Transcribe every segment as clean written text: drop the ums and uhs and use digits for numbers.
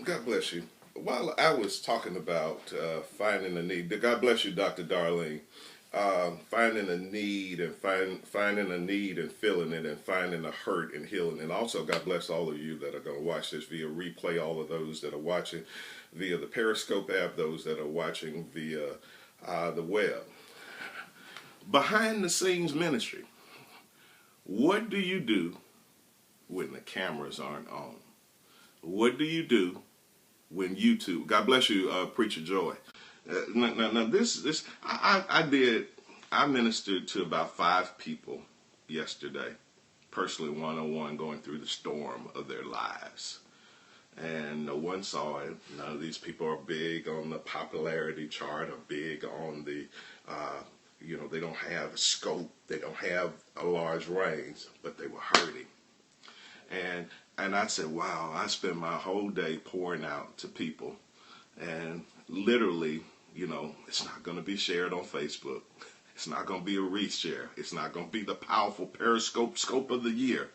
God bless you. While I was talking about finding a need, God bless you, Dr. Darlene. Finding a need and finding a need and feeling it, and finding a hurt and healing. And also, God bless all of you that are going to watch this via replay. All of those that are watching via the Periscope app, those that are watching via the web. Behind the scenes ministry. What do you do when the cameras aren't on? What do you do when YouTube? God bless you, Preacher Joy. Now, I ministered to about 5 people yesterday, personally, one-on-one, going through the storm of their lives. And no one saw it. None of these people are big on the popularity chart, or big on the, they don't have scope, they don't have a large range, but they were hurting. And I said, wow, I spend my whole day pouring out to people, and literally, it's not going to be shared on Facebook. It's not going to be a reshare. It's not going to be the powerful Periscope scope of the year.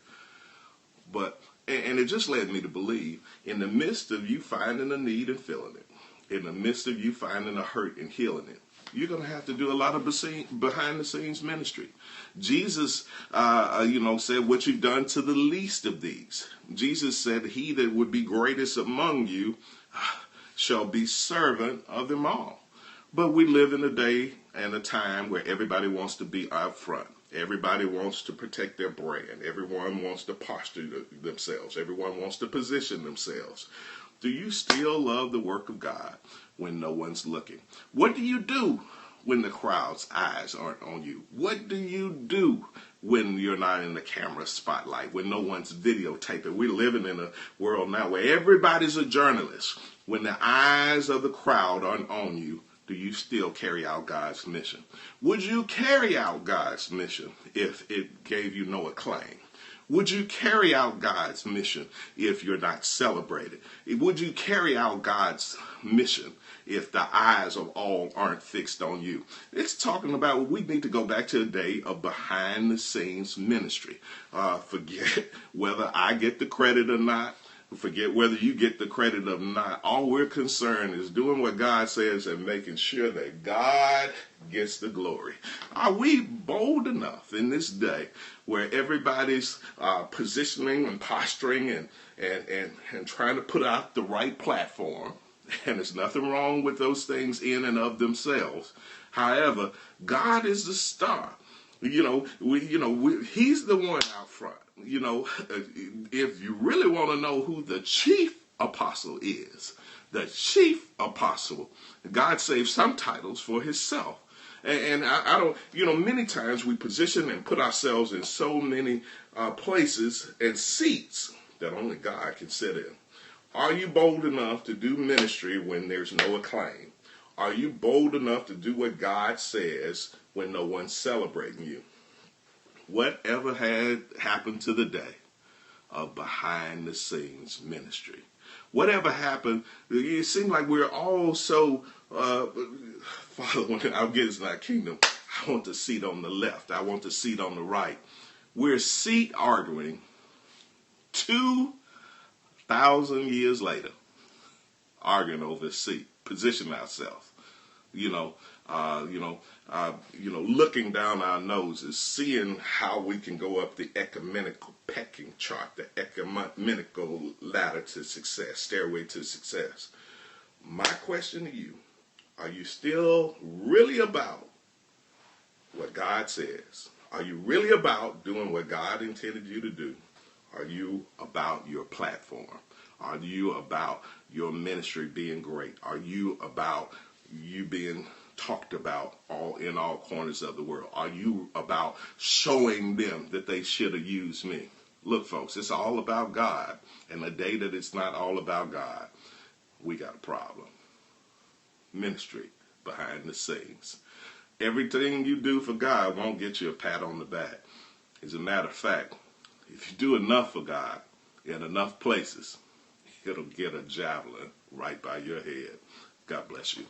And it just led me to believe, in the midst of you finding a need and feeling it, in the midst of you finding a hurt and healing it, you're going to have to do a lot of behind the scenes ministry. Jesus, said, what you've done to the least of these. Jesus said, he that would be greatest among you shall be servant of them all. But we live in a day and a time where everybody wants to be out front. Everybody wants to protect their brand. Everyone wants to posture themselves. Everyone wants to position themselves. Do you still love the work of God when no one's looking? What do you do when the crowd's eyes aren't on you? What do you do when you're not in the camera spotlight, when no one's videotaping? We're living in a world now where everybody's a journalist. When the eyes of the crowd aren't on you, do you still carry out God's mission? Would you carry out God's mission if it gave you no acclaim? Would you carry out God's mission if you're not celebrated? Would you carry out God's mission if the eyes of all aren't fixed on you? It's talking about, we need to go back to a day of behind the scenes ministry. Forget whether I get the credit or not. Forget whether you get the credit or not. All we're concerned is doing what God says and making sure that God gets the glory. Are we bold enough in this day where everybody's positioning and posturing and trying to put out the right platform? And there's nothing wrong with those things in and of themselves. However, God is the star. He's the one out front. If you really want to know who the chief apostle is, the chief apostle, God saved some titles for himself. And I don't, many times we position and put ourselves in so many places and seats that only God can sit in. Are you bold enough to do ministry when there's no acclaim? Are you bold enough to do what God says when no one's celebrating you? Whatever had happened to the day of behind the scenes ministry? Whatever happened, it seems like we're all so, Father, when I get into thy kingdom, I want the seat on the left. I want the seat on the right. We're seat arguing 2,000 years later, arguing over a seat, positioning ourselves, looking down our noses, seeing how we can go up the ecumenical pecking chart, the ecumenical ladder to success, stairway to success. My question to you, are you still really about what God says? Are you really about doing what God intended you to do? Are you about your platform? Are you about your ministry being great? Are you about you being talked about in all corners of the world? Are you about showing them that they should have used me? Look, folks, it's all about God. And the day that it's not all about God, we got a problem. Ministry behind the scenes. Everything you do for God won't get you a pat on the back. As a matter of fact, if you do enough for God in enough places, it'll get a javelin right by your head. God bless you.